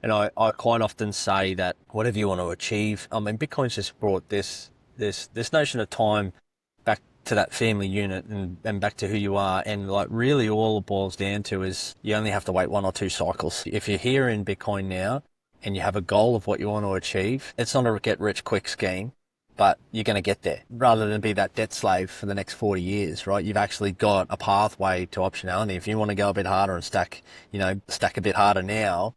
And I quite often say that whatever you want to achieve, I mean, Bitcoin's just brought this notion of time back to that family unit and back to who you are. And like really all it boils down to is you only have to wait 1 or 2 cycles. If you're here in Bitcoin now and you have a goal of what you want to achieve, it's not a get rich quick scheme, but you're going to get there rather than be that debt slave for the next 40 years, right? You've actually got a pathway to optionality. If you want to go a bit harder and stack a bit harder now,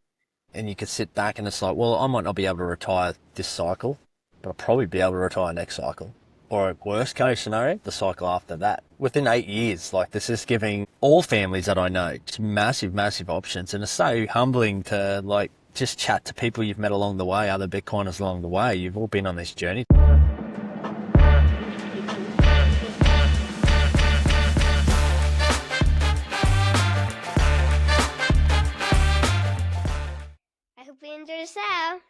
and you could sit back and it's like, well, I might not be able to retire this cycle, but I'll probably be able to retire next cycle. Or worst case scenario, the cycle after that. Within 8 years, like this is giving all families that I know massive, massive options. And it's so humbling to like just chat to people you've met along the way, other Bitcoiners along the way. You've all been on this journey. I hope you enjoy the show.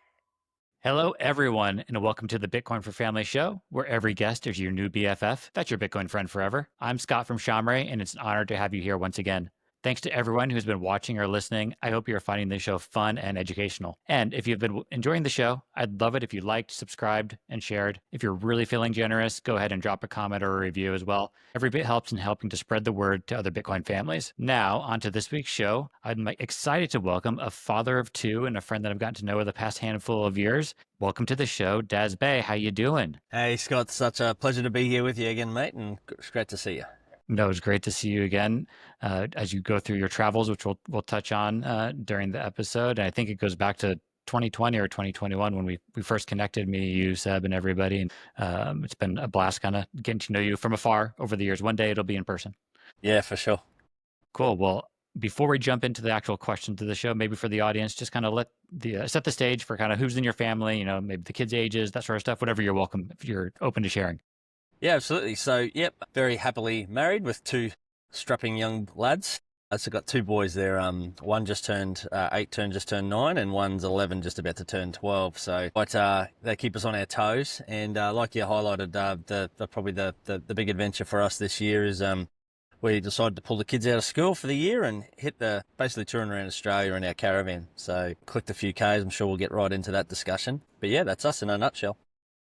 Hello, everyone, and welcome to the Bitcoin for Family show, where every guest is your new BFF. That's your Bitcoin friend forever. I'm Scott from Shamray, and it's an honor to have you here once again. Thanks to everyone who's been watching or listening. I hope you're finding this show fun and educational. And if you've been enjoying the show, I'd love it if you liked, subscribed, and shared. If you're really feeling generous, go ahead and drop a comment or a review as well. Every bit helps in helping to spread the word to other Bitcoin families. Now, on to this week's show. I'm excited to welcome a father of 2 and a friend that I've gotten to know over the past handful of years. Welcome to the show, Daz Bea. How you doing? Hey, Scott, such a pleasure to be here with you again, mate, and it's great to see you. No, it's great to see you again as you go through your travels, which we'll touch on during the episode. And I think it goes back to 2020 or 2021 when we first connected, me, you, Seb, and everybody. And it's been a blast kind of getting to know you from afar over the years. One day it'll be in person. Yeah, for sure. Cool. Well, before we jump into the actual questions of the show, maybe for the audience, just kind of let set the stage for kind of who's in your family, maybe the kids' ages, that sort of stuff, whatever you're welcome, if you're open to sharing. Yeah, absolutely. So, yep, very happily married with 2 strapping young lads. So I've got 2 boys there. One just turned 8, just turned 9, and one's 11, just about to turn 12. So, but they keep us on our toes. And like you highlighted, probably the big adventure for us this year is we decided to pull the kids out of school for the year and hit basically touring around Australia in our caravan. So, clicked a few Ks. I'm sure we'll get right into that discussion. But yeah, that's us in a nutshell.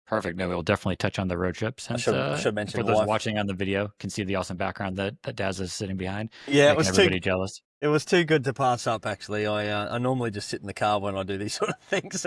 Perfect. No, we'll definitely touch on the road trip. Since, I should mention for those watching on the video can see the awesome background that Daz is sitting behind. Yeah, it was everybody jealous. It was too good to pass up, actually. I normally just sit in the car when I do these sort of things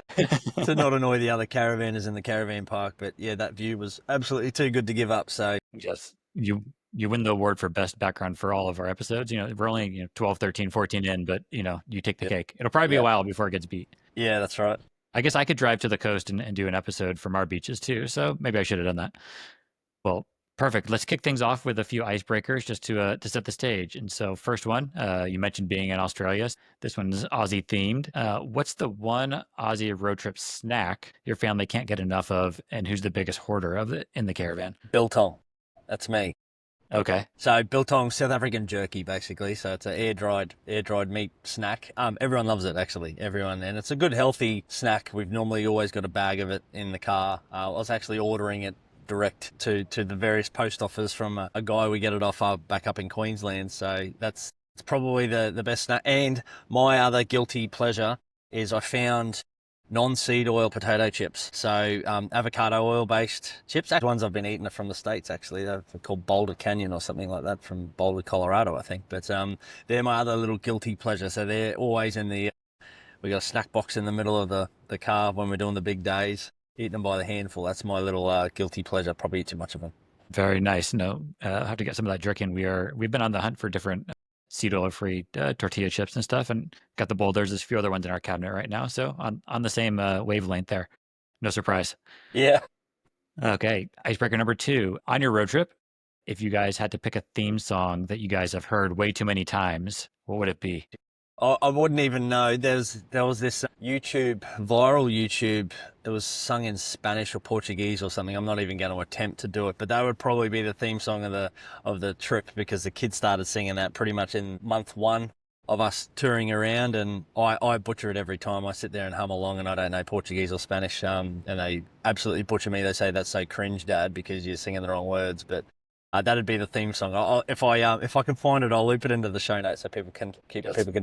to not annoy the other caravanners in the caravan park. But yeah, that view was absolutely too good to give up. So yes, you win the award for best background for all of our episodes. We're only 12, 13, 14 in, but you take the cake. It'll probably be a while before it gets beat. Yeah, that's right. I guess I could drive to the coast and do an episode from our beaches too. So maybe I should have done that. Well, perfect. Let's kick things off with a few icebreakers just to set the stage. And so first one, you mentioned being in Australia. This one's Aussie themed. What's the one Aussie road trip snack your family can't get enough of, and who's the biggest hoarder of it in the caravan? Biltong. That's me. Okay. So Biltong, South African jerky, basically. So it's an air dried meat snack. Everyone loves it, actually. Everyone, and it's a good healthy snack. We've normally always got a bag of it in the car. I was actually ordering it direct to the various post offices from a guy we get it off back up in Queensland. So it's probably the best snack. And my other guilty pleasure is I found non-seed oil potato chips. So avocado oil based chips. The ones I've been eating are from the States, actually. They're called Boulder Canyon or something like that, from Boulder, Colorado, I think. But they're my other little guilty pleasure. So they're always we got a snack box in the middle of the car when we're doing the big days, eating them by the handful. That's my little guilty pleasure. Probably eat too much of them. Very nice. No, I'll have to get some of that jerky. And we've been on the hunt for different seed oil free tortilla chips and stuff, and got the boulders. There's a few other ones in our cabinet right now, so on the same wavelength there. No surprise. Yeah. Okay, icebreaker number 2. On your road trip, if you guys had to pick a theme song that you guys have heard way too many times, what would it be? I wouldn't even know. There was this viral YouTube. It was sung in Spanish or Portuguese or something. I'm not even going to attempt to do it, but that would probably be the theme song of the trip, because the kids started singing that pretty much in month 1 of us touring around, and I butcher it every time. I sit there and hum along, and I don't know Portuguese or Spanish, and they absolutely butcher me. They say, "That's so cringe, Dad, because you're singing the wrong words." But that'd be the theme song. If I can find it, I'll loop it into the show notes so people can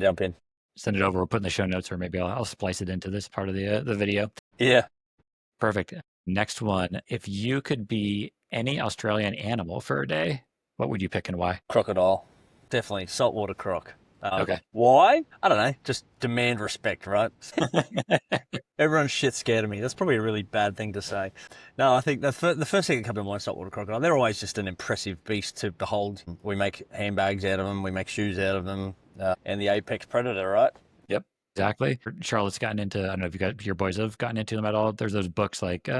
jump in. send it over. We'll put in the show notes, or maybe I'll splice it into this part of the video. Yeah. Perfect. Next one. If you could be any Australian animal for a day, what would you pick and why? Crocodile. Definitely saltwater croc. Okay. Why? I don't know. Just demand respect, right? Everyone's shit scared of me. That's probably a really bad thing to say. No, I think the first thing that comes to mind is saltwater crocodile. They're always just an impressive beast to behold. We make handbags out of them. We make shoes out of them. And the apex predator, right? Yep, exactly. Charlotte's gotten into, I don't know if your boys have gotten into them at all. There's those books like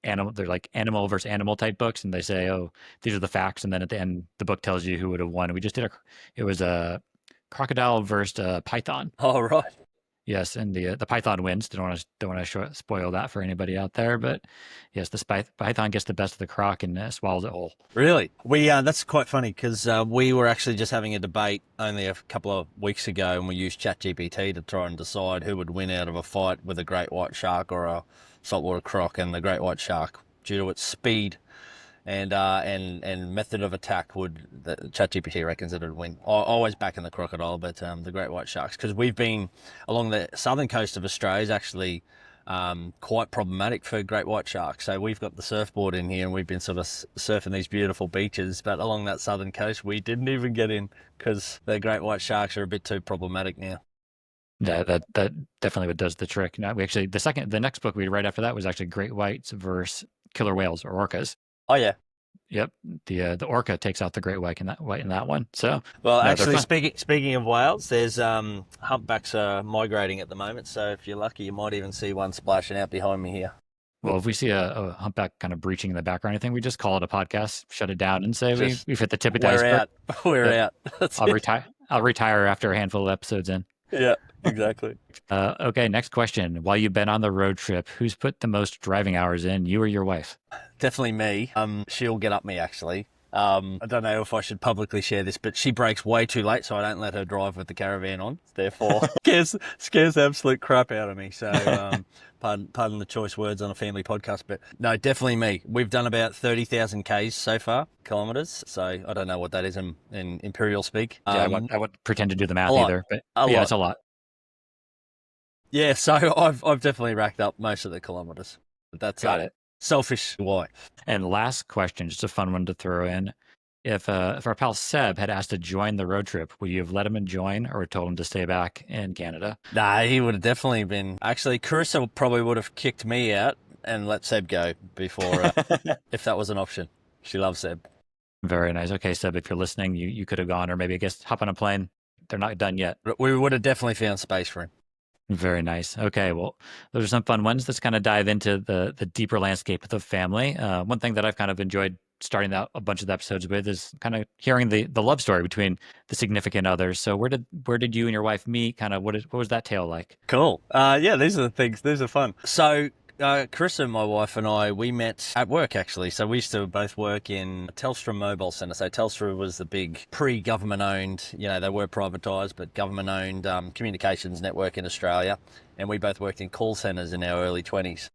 animal, they're like animal versus animal type books, and they say, oh, these are the facts, and then at the end the book tells you who would have won. We just did it was a crocodile versus python. Oh, right. Yes, and the python wins. Don't want to spoil that for anybody out there, but yes, the python gets the best of the croc and swallows it whole. Really? That's quite funny because we were actually just having a debate only a couple of weeks ago, and we used ChatGPT to try and decide who would win out of a fight with a great white shark or a saltwater croc. And the great white shark, due to its speed and method of attack, the ChatGPT reckons it would win. Always back in the crocodile, but the great white sharks, because we've been along the southern coast of Australia is actually quite problematic for great white sharks. So we've got the surfboard in here and we've been sort of surfing these beautiful beaches, but along that southern coast we didn't even get in because the great white sharks are a bit too problematic now. Yeah, that definitely does the trick. Now we actually the next book we read right after that was actually great whites versus killer whales or orcas. Oh yeah. Yep, the orca takes out the great white in that one. So well, actually, speaking of whales, there's humpbacks are migrating at the moment. So if you're lucky, you might even see one splashing out behind me here. Well, if we see a humpback kind of breaching in the background or anything, we just call it a podcast, shut it down, and say we've hit the tip of the iceberg. We're out. I'll retire after a handful of episodes in. Yeah, exactly. Okay, next question. While you've been on the road trip, who's put the most driving hours in, you or your wife? Definitely me. She'll get up me, actually. I don't know if I should publicly share this, but she brakes way too late, so I don't let her drive with the caravan on. Therefore, scares the absolute crap out of me. So, pardon the choice words on a family podcast, but no, definitely me. We've done about 30,000 Ks so far, kilometres. So I don't know what that is in imperial speak. Yeah, I wouldn't pretend to do the math either, but it's a lot. Yeah, so I've definitely racked up most of the kilometres. That's Got it. Selfish why. And last question, just a fun one to throw in. If our pal Seb had asked to join the road trip, would you have let him join or told him to stay back in Canada? Nah, he would have definitely been. Actually, Carissa probably would have kicked me out and let Seb go before, if that was an option. She loves Seb. Very nice. Okay, Seb, if you're listening, you could have gone, or maybe I guess hop on a plane. They're not done yet. We would have definitely found space for him. Very nice. Okay, well, those are some fun ones. Let's kind of dive into the deeper landscape of the family. One thing that I've kind of enjoyed starting out a bunch of the episodes with is kind of hearing the love story between the significant others. So where did you and your wife meet? Kind of what was that tale like? Cool. Yeah, these are the things. These are fun. So Carissa, my wife, and I, we met at work, actually. So we used to both work in Telstra Mobile Centre. So Telstra was the big pre-government owned, they were privatised, but government owned communications network in Australia. And we both worked in call centres in our early 20s.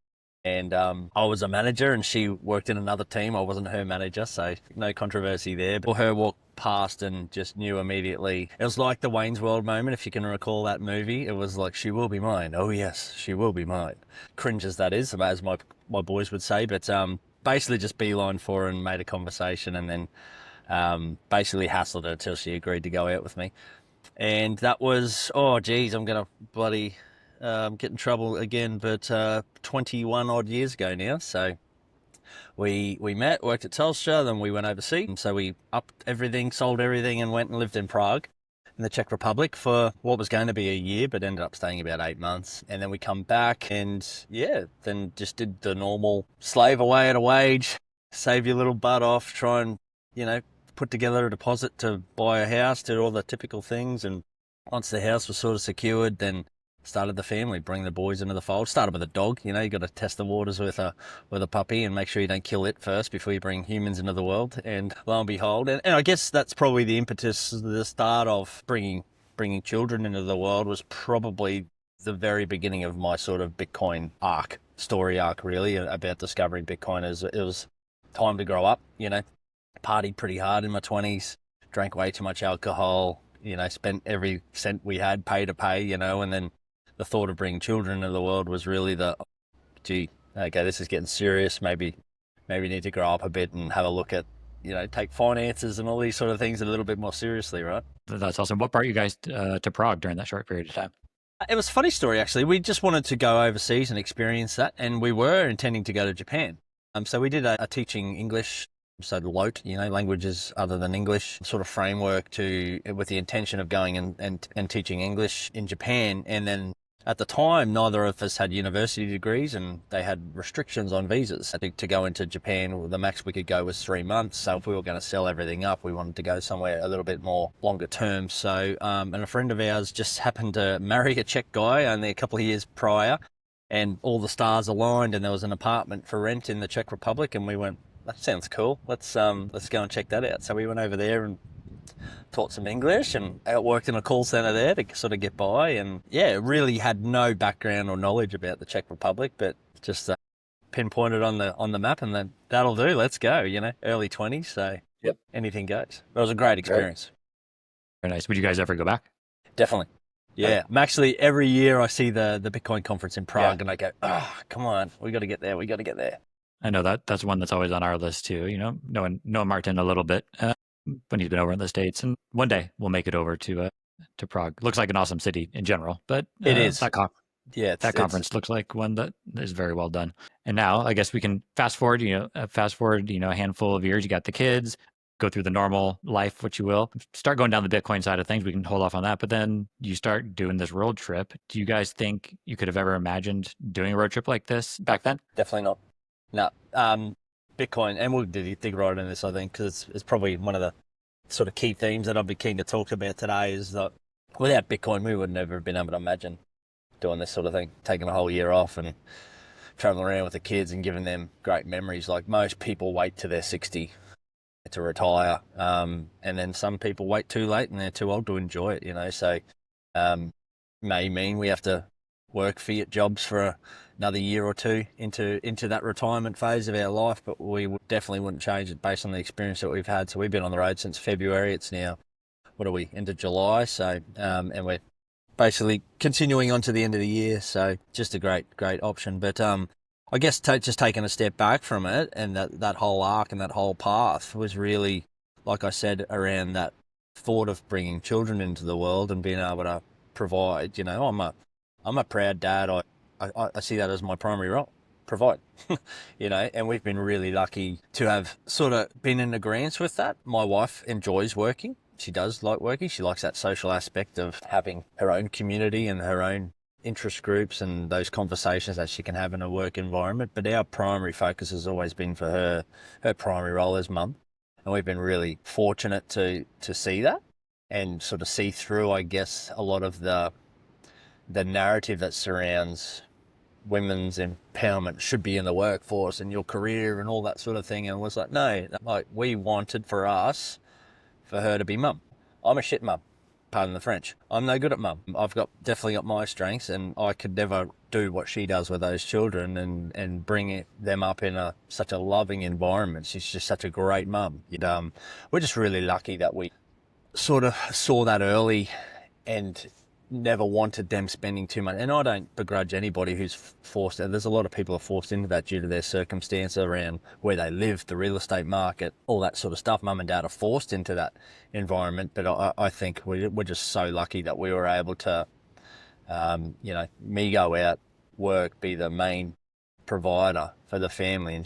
And I was a manager and she worked in another team. I wasn't her manager, so no controversy there. But her walked past and just knew immediately. It was like the Wayne's World moment, if you can recall that movie. It was like, she will be mine. Oh yes, she will be mine. Cringe as that is, as my boys would say. But basically just beeline for her and made a conversation, and then basically hassled her until she agreed to go out with me. And that was, I'm going to bloody... get in trouble again, but 21 odd years ago now. So we met, worked at Telstra, then we went overseas. So we upped everything, sold everything, and went and lived in Prague in the Czech Republic for what was going to be a year, but ended up staying about 8 months. And then we come back and then just did the normal slave away at a wage, save your little butt off, try and, put together a deposit to buy a house, do all the typical things. And once the house was sort of secured, then started the family, bring the boys into the fold. Started with a dog, you got to test the waters with a puppy and make sure you don't kill it first before you bring humans into the world. And lo and behold, and I guess that's probably the impetus, the start of bringing children into the world was probably the very beginning of my sort of Bitcoin story arc, really, about discovering Bitcoin. It was time to grow up, partied pretty hard in my 20s, drank way too much alcohol, spent every cent we had, pay to pay, and then the thought of bringing children into the world was really gee, okay, this is getting serious. Maybe need to grow up a bit and have a look at, take finances and all these sort of things a little bit more seriously, right? That's awesome. What brought you guys to Prague during that short period of time? It was a funny story, actually. We just wanted to go overseas and experience that, and we were intending to go to Japan. So we did a teaching English, so LOTE, languages other than English, sort of framework with the intention of going and teaching English in Japan. And then at the time, neither of us had university degrees, and they had restrictions on visas. I think to go into Japan, the max we could go was 3 months. So if we were going to sell everything up, we wanted to go somewhere a little bit more longer term. So, and a friend of ours just happened to marry a Czech guy only a couple of years prior, and all the stars aligned, and there was an apartment for rent in the Czech Republic, and we went, that sounds cool. Let's go and check that out. So we went over there and taught some English and worked in a call center there to sort of get by. And yeah, really had no background or knowledge about the Czech Republic, but just pinpointed on the map, and then that'll do. Let's go. Early 20s, so yep, anything goes. It was a great experience. Very nice. Would you guys ever go back? Definitely. Yeah, I'm actually, every year I see the Bitcoin conference in Prague, and I go, come on, we got to get there. We got to get there. I know that's one that's always on our list too. Knowing Martin a little bit when he's been over in the States, and one day we'll make it over to Prague. Looks like an awesome city in general, but it is that conference looks like one that is very well done. And now I guess we can fast forward. A handful of years. You got the kids. Go through the normal life, what you will. Start going down the Bitcoin side of things. We can hold off on that. But then you start doing this road trip. Do you guys think you could have ever imagined doing a road trip like this back then? Definitely not. No. Bitcoin, and we'll dig right into this, I think, because it's probably one of the sort of key themes that I'd be keen to talk about today, is that without Bitcoin, we would never have been able to imagine doing this sort of thing, taking a whole year off and traveling around with the kids and giving them great memories. Like, most people wait till they're 60 to retire, and then some people wait too late and they're too old to enjoy it, so may mean we have to work fiat jobs for another year or two into that retirement phase of our life, but we definitely wouldn't change it based on the experience that we've had. So we've been on the road since February. It's now, into July, so and we're basically continuing on to the end of the year, so just a great option. But I guess just taking a step back from it, and that whole arc and that whole path was really, like I said, around that thought of bringing children into the world and being able to provide. I'm a proud dad. I see that as my primary role, provide. And we've been really lucky to have sort of been in agreement with that. My wife enjoys working. She does like working. She likes that social aspect of having her own community and her own interest groups and those conversations that she can have in a work environment. But our primary focus has always been for her primary role as mum. And we've been really fortunate to see that and sort of see through, I guess, a lot of the narrative that surrounds women's empowerment should be in the workforce and your career and all that sort of thing. And it was like, no, we wanted for her to be mum. I'm a shit mum. Pardon the French. I'm no good at mum. I've definitely got my strengths, and I could never do what she does with those children and bring them up in such a loving environment. She's just such a great mum. We're just really lucky that we sort of saw that early and never wanted them spending too much. And I don't begrudge anybody who's forced. There's a lot of people are forced into that due to their circumstance around where they live, the real estate market, all that sort of stuff. Mum and dad are forced into that environment. But I think we're just so lucky that we were able to, me go out, work, be the main provider for the family,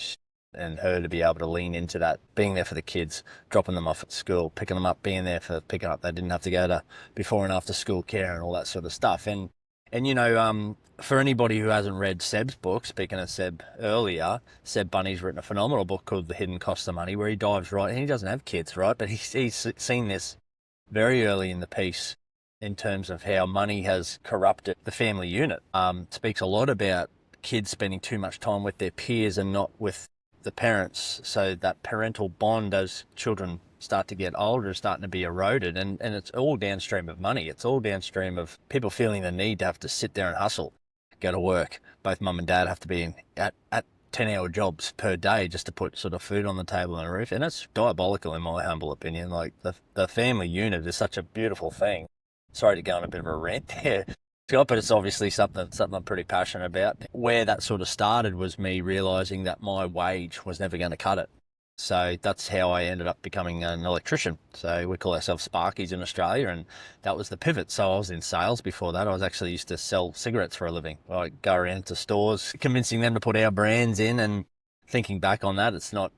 and her to be able to lean into that, being there for the kids, dropping them off at school, picking them up, being there for picking up. They didn't have to go to before and after school care and all that sort of stuff. And for anybody who hasn't read Seb's book, speaking of Seb earlier, Seb Bunny's written a phenomenal book called The Hidden Cost of Money, where he dives right, and he doesn't have kids, right? But he's seen this very early in the piece in terms of how money has corrupted the family unit. Speaks a lot about kids spending too much time with their peers and not with the parents, so that parental bond as children start to get older is starting to be eroded, and it's all downstream of money. It's all downstream of people feeling the need to have to sit there and hustle, go to work. Both mum and dad have to be at 10-hour jobs per day just to put sort of food on the table and a roof. And that's diabolical in my humble opinion. Like the family unit is such a beautiful thing. Sorry to go on a bit of a rant there, Scott, but it's obviously something I'm pretty passionate about. Where that sort of started was me realising that my wage was never going to cut it. So that's how I ended up becoming an electrician. So we call ourselves Sparkies in Australia, and that was the pivot. So I was in sales before that. I was actually used to sell cigarettes for a living. I go around to stores, convincing them to put our brands in, and thinking back on that, it's not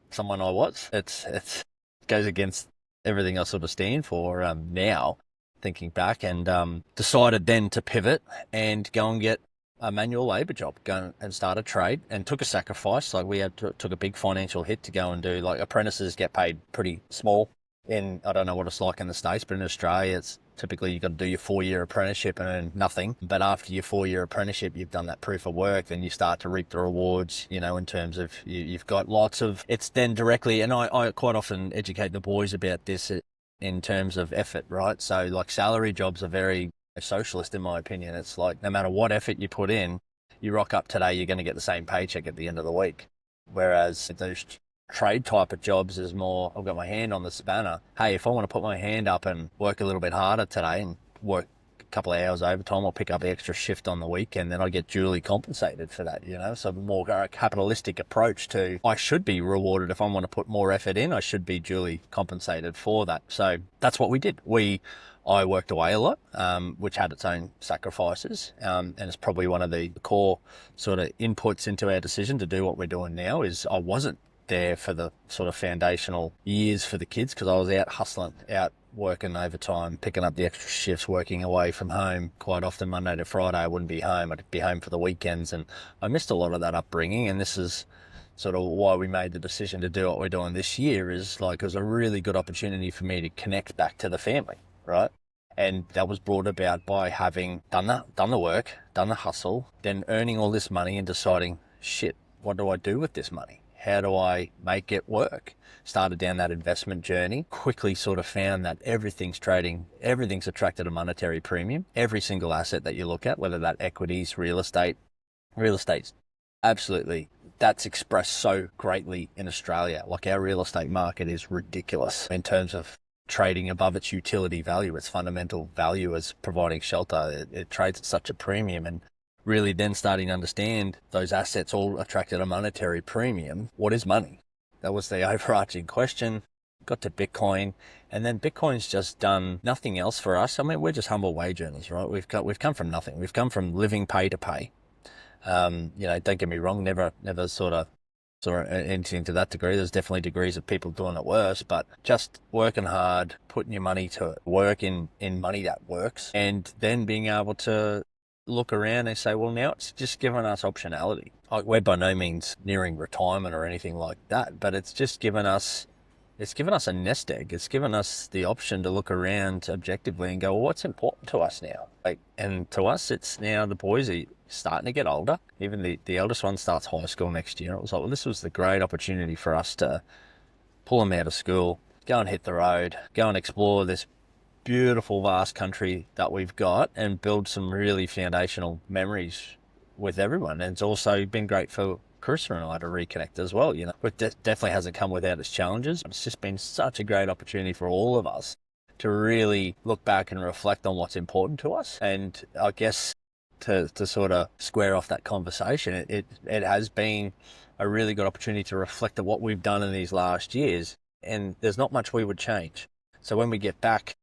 someone I was. It goes against everything I sort of stand for now, thinking back, and decided then to pivot and go and get a manual labour job, go and start a trade, and took a sacrifice. Like took a big financial hit to go and do, like, apprentices get paid pretty small I don't know what it's like in the States, but in Australia it's typically you've got to do your 4-year apprenticeship and earn nothing. But after your 4-year apprenticeship, you've done that proof of work, then you start to reap the rewards, in terms of you've got lots of, it's then directly, and I quite often educate the boys about this in terms of effort, right? So like salary jobs are very socialist in my opinion. It's like no matter what effort you put in, you rock up today, you're going to get the same paycheck at the end of the week. Whereas those trade type of jobs is more, I've got my hand on the spanner. Hey, if I want to put my hand up and work a little bit harder today and work a couple of hours overtime, I'll pick up the extra shift on the weekend, then I get duly compensated for that, So more a capitalistic approach to, I should be rewarded if I want to put more effort in, I should be duly compensated for that. So that's what we did. I worked away a lot, which had its own sacrifices, and it's probably one of the core sort of inputs into our decision to do what we're doing now. Is I wasn't there for the sort of foundational years for the kids because I was out hustling, out working overtime, picking up the extra shifts, working away from home quite often. Monday to Friday I wouldn't be home, I'd be home for the weekends, and I missed a lot of that upbringing. And this is sort of why we made the decision to do what we're doing this year, is like it was a really good opportunity for me to connect back to the family, right? And that was brought about by having done the work, done the hustle, then earning all this money and deciding, shit, what do I do with this money? How do I make it work? Started down that investment journey, quickly sort of found that everything's trading, everything's attracted a monetary premium. Every single asset that you look at, whether that equities, real estate's absolutely, that's expressed so greatly in Australia. Like our real estate market is ridiculous in terms of trading above its utility value, its fundamental value as providing shelter. It trades at such a premium, and really then starting to understand those assets all attracted a monetary premium. What is money? That was the overarching question. Got to Bitcoin, and then Bitcoin's just done nothing else for us. I mean, we're just humble wage earners, right? We've come from nothing. We've come from living pay to pay. Don't get me wrong, never sort of anything to that degree. There's definitely degrees of people doing it worse, but just working hard, putting your money to work in money that works, and then being able to look around and say, well, now it's just given us optionality. Like, we're by no means nearing retirement or anything like that, but it's just given us a nest egg. It's given us the option to look around objectively and go, well, what's important to us now? And to us, it's now the boys are starting to get older. Even the eldest one starts high school next year. It was like, well, this was the great opportunity for us to pull them out of school, go and hit the road, go and explore this beautiful, vast country that we've got, and build some really foundational memories with everyone. And it's also been great for Carissa and I to reconnect as well. It definitely hasn't come without its challenges. It's just been such a great opportunity for all of us to really look back and reflect on what's important to us. And I guess to sort of square off that conversation, it has been a really good opportunity to reflect on what we've done in these last years. And there's not much we would change. So when we get back,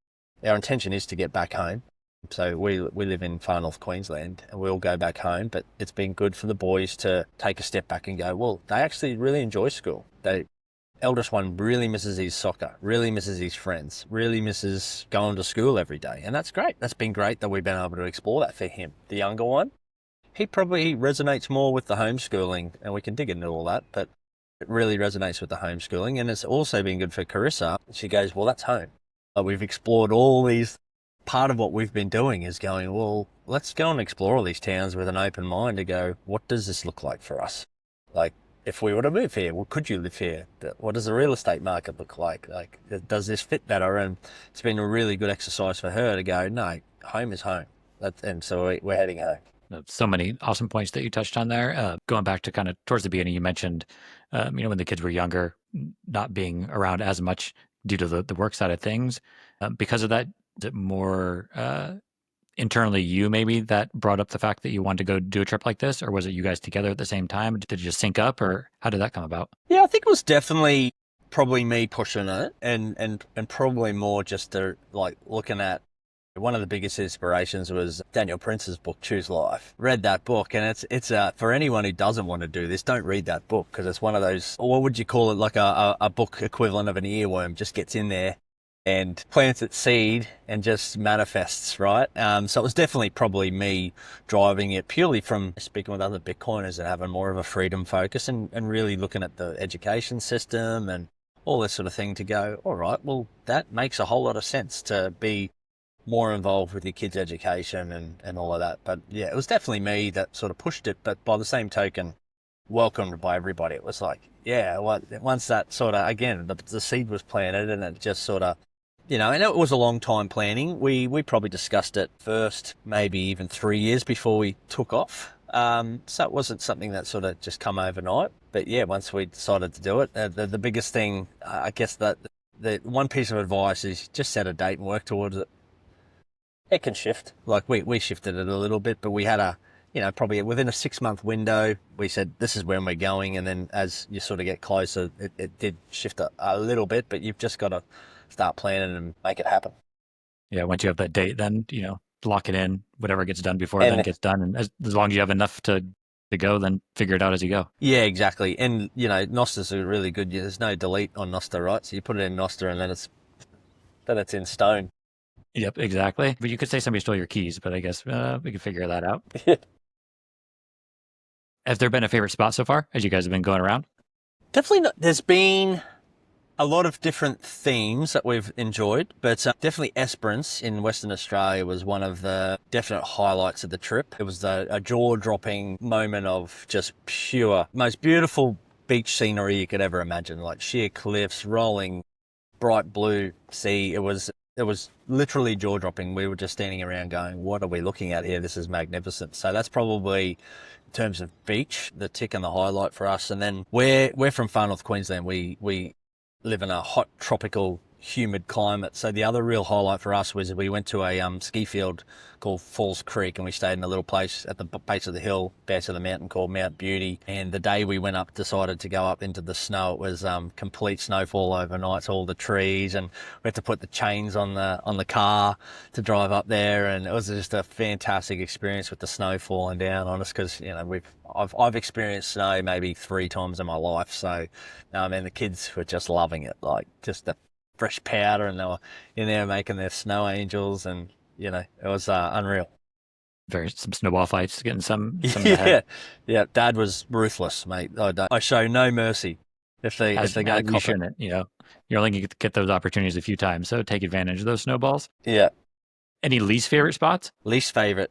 our intention is to get back home. So we live in far north Queensland, and we'll go back home, but it's been good for the boys to take a step back and go, well, they actually really enjoy school. The eldest one really misses his soccer, really misses his friends, really misses going to school every day. And that's great. That's been great that we've been able to explore that for him. The younger one, he probably resonates more with the homeschooling, and we can dig into all that, but it really resonates with the homeschooling. And it's also been good for Carissa. She goes, well, that's home. We've explored all these. Part of what we've been doing is going, well, let's go and explore all these towns with an open mind to go, what does this look like for us? Like, if we were to move here, well, could you live here? What does the real estate market look like? Like, does this fit better? And it's been a really good exercise for her to go, no, home is home. And so we're heading home. So many awesome points that you touched on there. Going back to kind of towards the beginning, you mentioned, when the kids were younger, not being around as much due to the work side of things. Because of that, is it more internally you maybe that brought up the fact that you wanted to go do a trip like this, or was it you guys together at the same time? Did it just sync up, or how did that come about? Yeah, I think it was definitely probably me pushing it, and probably more just to like looking at. One of the biggest inspirations was Daniel Prince's book, Choose Life. Read that book, and it's for anyone who doesn't want to do this, don't read that book, because it's one of those, what would you call it, like a book equivalent of an earworm, just gets in there and plants its seed and just manifests, right? So it was definitely probably me driving it purely from speaking with other Bitcoiners and having more of a freedom focus and really looking at the education system and all this sort of thing to go, all right, well, that makes a whole lot of sense to be more involved with your kids' education and all of that. But yeah, it was definitely me that sort of pushed it, but by the same token, welcomed by everybody. It was like, yeah, once that sort of, again, the seed was planted and it just sort of, and it was a long time planning. We probably discussed it first, maybe even 3 years before we took off. So it wasn't something that sort of just come overnight. But yeah, once we decided to do it, the biggest thing, I guess that the one piece of advice is just set a date and work towards it. It can shift. Like we shifted it a little bit, but we had probably within a 6-month window, we said, this is when we're going. And then as you sort of get closer, it did shift a little bit, but you've just got to start planning and make it happen. Yeah, once you have that date, then, lock it in. Whatever gets done before And then gets done. And as long as you have enough to go, then figure it out as you go. yeah, exactly. And, Nosters are really good. There's no delete on Noster, right? So you put it in Noster and then it's in stone. Yep, exactly. But you could say somebody stole your keys, but I guess we could figure that out. Has there been a favorite spot so far as you guys have been going around? Definitely not. There's been a lot of different themes that we've enjoyed, but definitely Esperance in Western Australia was one of the definite highlights of the trip. It was a jaw-dropping moment of just pure, most beautiful beach scenery you could ever imagine, like sheer cliffs, rolling, bright blue sea. It was literally jaw-dropping. We were just standing around going, what are we looking at here? This is magnificent. So that's probably, in terms of beach, the tick and the highlight for us. And then we're from far north Queensland. We live in a hot, tropical, humid climate. So the other real highlight for us was we went to a ski field called Falls Creek, and we stayed in a little place at the base of the hill, base of the mountain, called Mount Beauty. And the day we went up, decided to go up into the snow. It was complete snowfall overnight, so all the trees, and we had to put the chains on the car to drive up there, and it was just a fantastic experience with the snow falling down on us, because I've experienced snow maybe 3 times in my life. So the kids were just loving it, like just the fresh powder, and they were in there making their snow angels, and it was unreal. Some snowball fights, getting some Yeah. Dad was ruthless, mate. I show no mercy if they go you shouldn't. You're only going to get those opportunities a few times, so take advantage of those snowballs. Yeah. Any least favorite spots? Least favorite?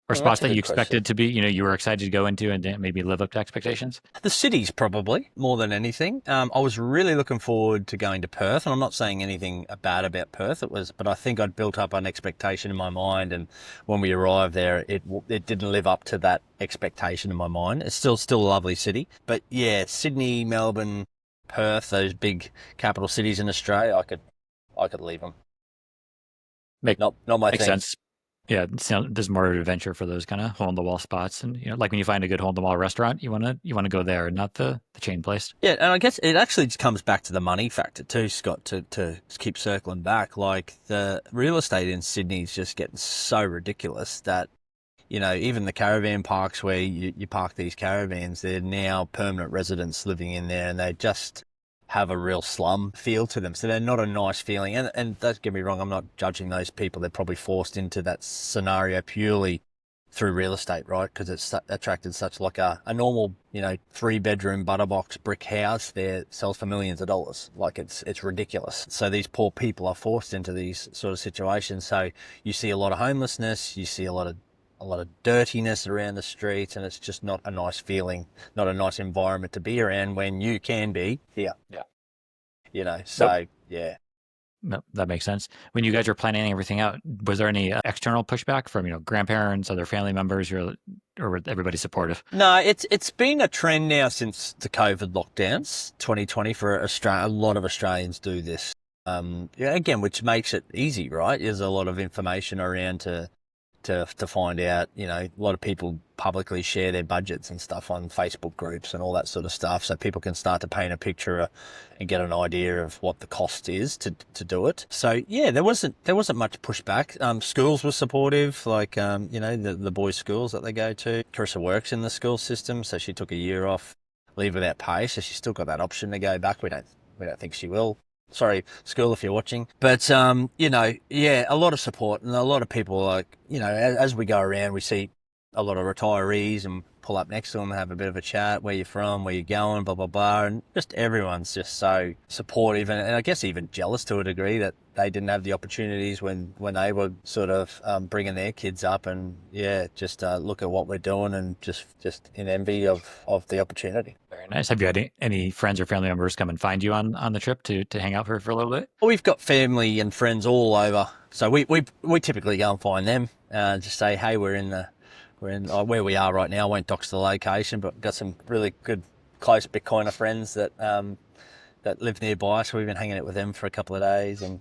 Or spots that you expected question. to be, you were excited to go into and didn't maybe live up to expectations? The cities, probably, more than anything. I was really looking forward to going to Perth, and I'm not saying anything bad about Perth. But I think I'd built up an expectation in my mind, and when we arrived there, it didn't live up to that expectation in my mind. It's still a lovely city. But yeah, Sydney, Melbourne, Perth, those big capital cities in Australia, I could leave them. Not my makes thing. sense. Yeah, there's more of an adventure for those kind of hole in the wall spots, and like when you find a good hole in the wall restaurant, you want to go there, not the chain place. Yeah, and I guess it actually just comes back to the money factor too, Scott. To keep circling back, like the real estate in Sydney is just getting so ridiculous that even the caravan parks where you park these caravans, they're now permanent residents living in there, and they just have a real slum feel to them. So they're not a nice feeling. And don't get me wrong, I'm not judging those people. They're probably forced into that scenario purely through real estate, right? Because it's attracted such like a normal, 3-bedroom butterbox brick house there sells for millions of dollars. Like it's ridiculous. So these poor people are forced into these sort of situations. So you see a lot of homelessness, you see a lot of dirtiness around the streets, and it's just not a nice feeling, not a nice environment to be around when you can be here. Yeah. So Nope. yeah. No, that makes sense. When you guys were planning everything out, was there any external pushback from, grandparents, other family members, or were everybody supportive? No, it's been a trend now since the COVID lockdowns, 2020 for Australia. A lot of Australians do this. Yeah, again, which makes it easy, right? There's a lot of information around to find out. A lot of people publicly share their budgets and stuff on Facebook groups and all that sort of stuff, so people can start to paint a picture and get an idea of what the cost is to do it. So yeah, there wasn't much pushback. Schools were supportive, like the boys' schools that they go to. Carissa works in the school system, so she took a year off, leave without pay, so she's still got that option to go back. We don't think she will. Sorry, school, if you're watching. But, yeah, a lot of support and a lot of people, like, as we go around, we see a lot of retirees and pull up next to them and have a bit of a chat, where you're from, where you're going, blah, blah, blah. And just everyone's just so supportive and I guess even jealous to a degree that they didn't have the opportunities when they were sort of bringing their kids up, and yeah, just look at what we're doing and just in envy of the opportunity. Very nice. Have you had any friends or family members come and find you on the trip to hang out for a little bit? We've got family and friends all over, so we typically go and find them, just say, hey, we're in where we are right now. I won't dox the location, but got some really good close Bitcoiner friends that live nearby, so we've been hanging out with them for a couple of days, and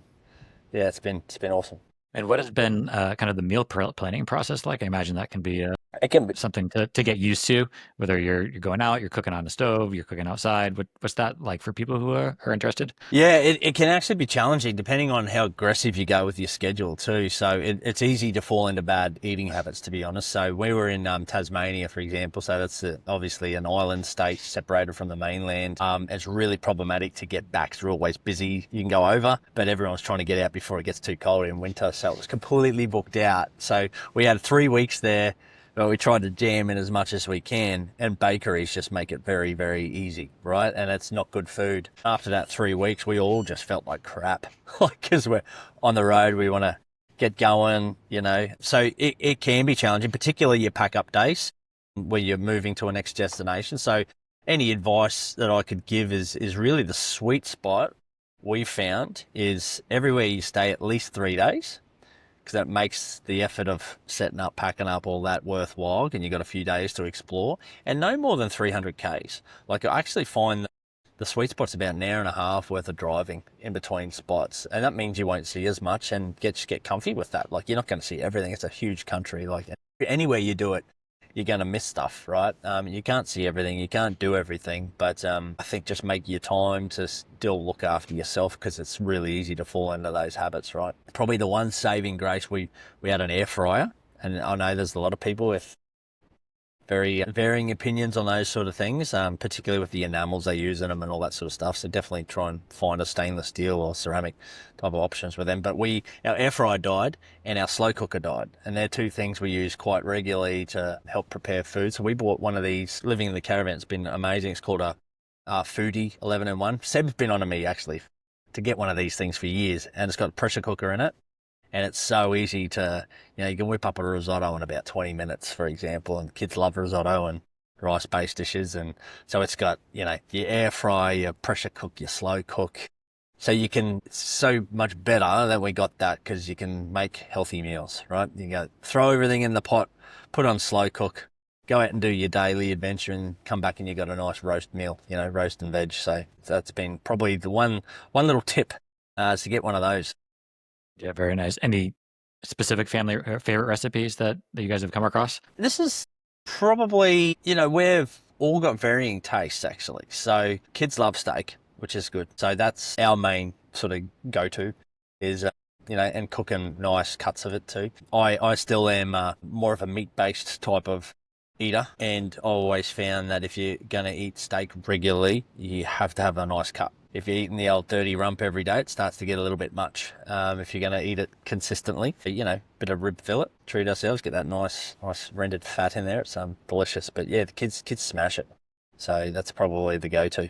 yeah, it's been awesome. And what has been kind of the meal planning process like? I imagine that can be It can be something to get used to, whether you're going out, you're cooking on the stove, you're cooking outside. What's that like for people who are interested? Yeah, it can actually be challenging depending on how aggressive you go with your schedule too. So it's easy to fall into bad eating habits, to be honest. So we were in Tasmania, for example. So that's obviously an island state separated from the mainland. It's really problematic to get back. It's always busy. You can go over, but everyone's trying to get out before it gets too cold in winter. So it was completely booked out. So we had 3 weeks there. But we tried to jam in as much as we can, and bakeries just make it very, very easy, right? And it's not good food. After that 3 weeks, we all just felt like crap, like, because we're on the road, we want to get going, So it can be challenging, particularly your pack-up days where you're moving to a next destination. So any advice that I could give is really the sweet spot we found is everywhere you stay at least 3 days, because that makes the effort of setting up, packing up, all that worthwhile, and you've got a few days to explore, and no more than 300 Ks. Like, I actually find the sweet spot's about an hour and a half worth of driving in between spots, and that means you won't see as much, and just get comfy with that. Like, you're not going to see everything. It's a huge country. Like, anywhere you do it, you're going to miss stuff, right? You can't see everything, you can't do everything, but I think just make your time to still look after yourself, because it's really easy to fall into those habits, right? Probably the one saving grace, we had an air fryer, and I know there's a lot of people with very varying opinions on those sort of things, particularly with the enamels they use in them and all that sort of stuff. So definitely try and find a stainless steel or ceramic type of options with them. But our air fryer died and our slow cooker died, and they're two things we use quite regularly to help prepare food. So we bought one of these. Living in the caravan, it's been amazing. It's called a Foodie 11-in-1. Seb's been on to me actually to get one of these things for years, and it's got a pressure cooker in it. And it's so easy to, you can whip up a risotto in about 20 minutes, for example, and kids love risotto and rice-based dishes. And so it's got, your air fry, your pressure cook, your slow cook. So it's so much better that we got that, because you can make healthy meals, right? You go throw everything in the pot, put on slow cook, go out and do your daily adventure, and come back and you got a nice roast meal, roast and veg. So that's been probably the one little tip, is to get one of those. Yeah, very nice. Any specific family favorite recipes that you guys have come across? This is probably, we've all got varying tastes, actually. So kids love steak, which is good. So that's our main sort of go-to is, and cooking nice cuts of it too. I still am more of a meat-based type of eater, and I always found that if you're going to eat steak regularly, you have to have a nice cut. If you're eating the old dirty rump every day, it starts to get a little bit much. If you're going to eat it consistently, bit of rib fillet, treat ourselves, get that nice rendered fat in there. It's delicious. But yeah, the kids smash it. So that's probably the go-to.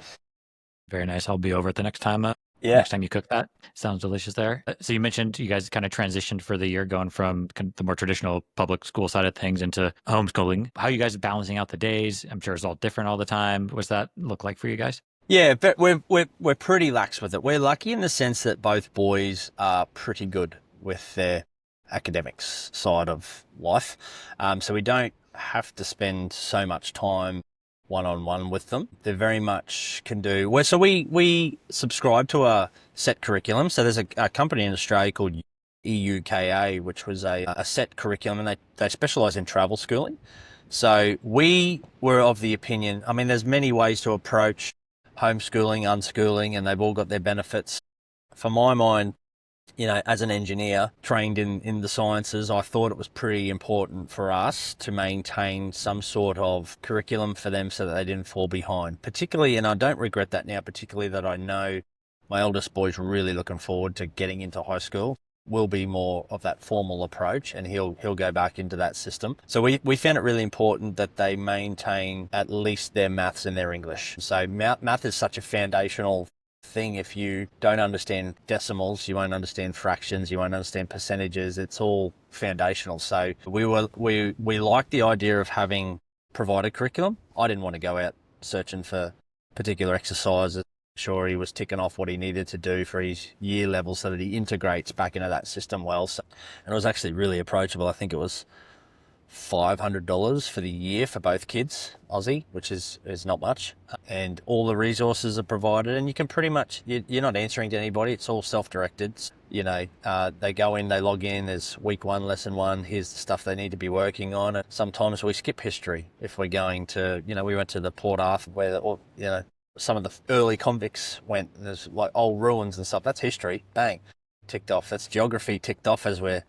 Very nice. I'll be over it the next time. Yeah. Next time you cook that. Sounds delicious there. So you mentioned you guys kind of transitioned for the year, going from the more traditional public school side of things into homeschooling. How are you guys balancing out the days? I'm sure it's all different all the time. What's that look like for you guys? Yeah, but we're pretty lax with it. We're lucky in the sense that both boys are pretty good with their academics side of life. So we don't have to spend so much time one on one with them. They very much can do well. So we subscribe to a set curriculum. So there's a company in Australia called Euka, which was a set curriculum, and they specialise in travel schooling. So we were of the opinion, I mean, there's many ways to approach homeschooling, unschooling, and they've all got their benefits. For my mind, as an engineer trained in the sciences, I thought it was pretty important for us to maintain some sort of curriculum for them so that they didn't fall behind. Particularly, and I don't regret that now, particularly that I know my eldest boy's really looking forward to getting into high school. Will be more of that formal approach, and he'll go back into that system. So we found it really important that they maintain at least their maths and their English. So math is such a foundational thing. If you don't understand decimals, you won't understand fractions, you won't understand percentages. It's all foundational. So we like the idea of having provided curriculum. I didn't want to go out searching for particular exercises. Sure, he was ticking off what he needed to do for his year level so that he integrates back into that system well. So, and it was actually really approachable. I think it was $500 for the year for both kids, Aussie, which is not much. And all the resources are provided, and you can pretty much, you're not answering to anybody. It's all self-directed. They go in, they log in, there's week 1, lesson 1, here's the stuff they need to be working on. And sometimes we skip history if we're going to, we went to the Port Arthur where, some of the early convicts went. There's like old ruins and stuff. That's history. Bang, ticked off. That's geography ticked off as we're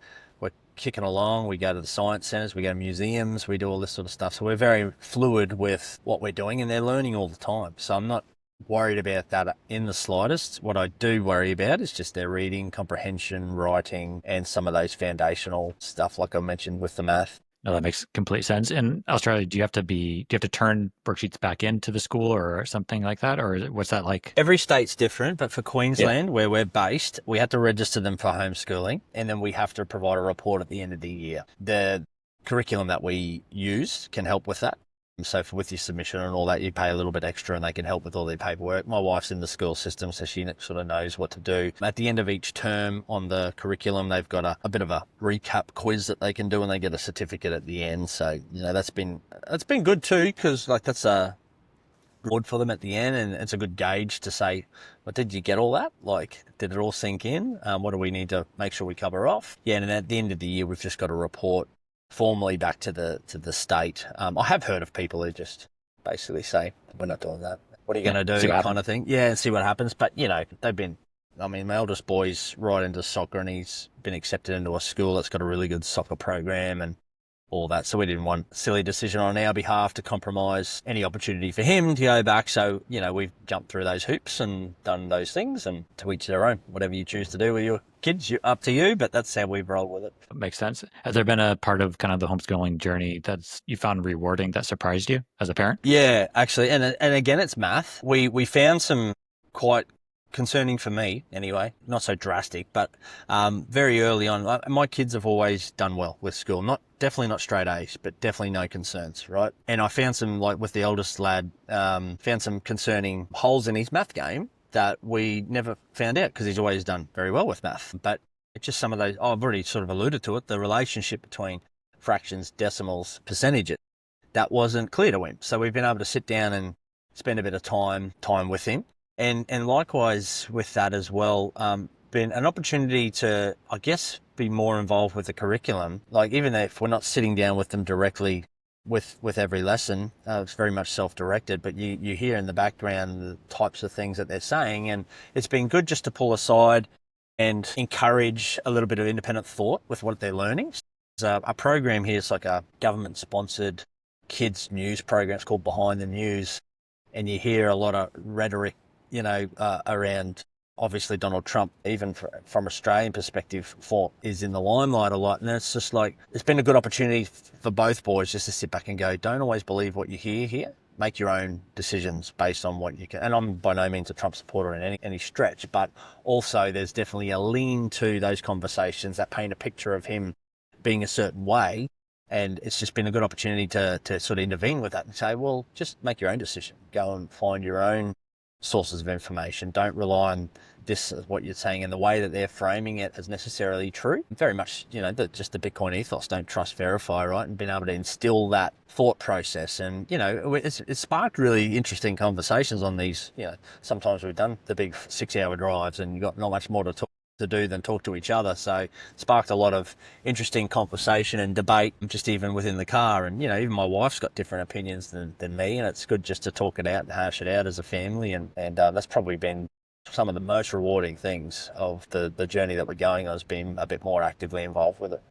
kicking along. We go to the science centres, we go to museums, we do all this sort of stuff. So we're very fluid with what we're doing, and they're learning all the time. So I'm not worried about that in the slightest. What I do worry about is just their reading, comprehension, writing, and some of those foundational stuff, like I mentioned with the math. No, that makes complete sense. In Australia, do you have to turn worksheets back into the school or something like that? Or what's that like? Every state's different, but for Queensland, where we're based, we have to register them for homeschooling, and then we have to provide a report at the end of the year. The curriculum that we use can help with that. So with your submission and all that, you pay a little bit extra, and they can help with all their paperwork. My wife's in the school system, so she sort of knows what to do. At the end of each term on the curriculum, they've got a bit of a recap quiz that they can do, and they get a certificate at the end. So, that's been good too, because that's a reward for them at the end, and it's a good gauge to say, well, did you get all that? Did it all sink in? What do we need to make sure we cover off? Yeah, and at the end of the year, we've just got a report formally back to the state. I have heard of people who just basically say, we're not doing that. What are you going to do? Kind of thing. Yeah, and see what happens. But, they've been, my eldest boy's right into soccer, and he's been accepted into a school that's got a really good soccer program and all that. So we didn't want a silly decision on our behalf to compromise any opportunity for him to go back. So, we've jumped through those hoops and done those things, and to each their own. Whatever you choose to do with your kids, up to you, but that's how we've rolled with it. Makes sense. Has there been a part of kind of the homeschooling journey that's you found rewarding that surprised you as a parent? Yeah, actually. And again, it's math. We found some quite concerning, for me anyway, not so drastic, but very early on, my kids have always done well with school. Definitely not straight A's, but definitely no concerns, right? And I found some, with the eldest lad, found some concerning holes in his math game that we never found out, because he's always done very well with math. But it's just some of those, I've already sort of alluded to it, the relationship between fractions, decimals, percentages, that wasn't clear to him. So we've been able to sit down and spend a bit of time with him. And likewise with that as well, been an opportunity to, I guess, be more involved with the curriculum. Even if we're not sitting down with them directly with every lesson, it's very much self-directed, but you hear in the background the types of things that they're saying, and it's been good just to pull aside and encourage a little bit of independent thought with what they're learning. There's a program here, it's like a government-sponsored kids news program. It's called Behind the News, and you hear a lot of rhetoric around, obviously, Donald Trump, even from Australian perspective, is in the limelight a lot. And it's just it's been a good opportunity for both boys just to sit back and go, don't always believe what you hear here. Make your own decisions based on what you can. And I'm by no means a Trump supporter in any stretch, but also there's definitely a lean to those conversations that paint a picture of him being a certain way. And it's just been a good opportunity to sort of intervene with that and say, well, just make your own decision. Go and find your own sources of information. Don't rely on this, what you're saying, and the way that they're framing it as necessarily true. Very much, just the Bitcoin ethos, don't trust, verify, right? And being able to instill that thought process. And, it's sparked really interesting conversations on these. Sometimes we've done the big 6-hour drives and you've got not much more to do than talk to each other. So it sparked a lot of interesting conversation and debate, just even within the car. And, even my wife's got different opinions than me, and it's good just to talk it out and hash it out as a family. And that's probably been some of the most rewarding things of the journey that we're going on, is being a bit more actively involved with it.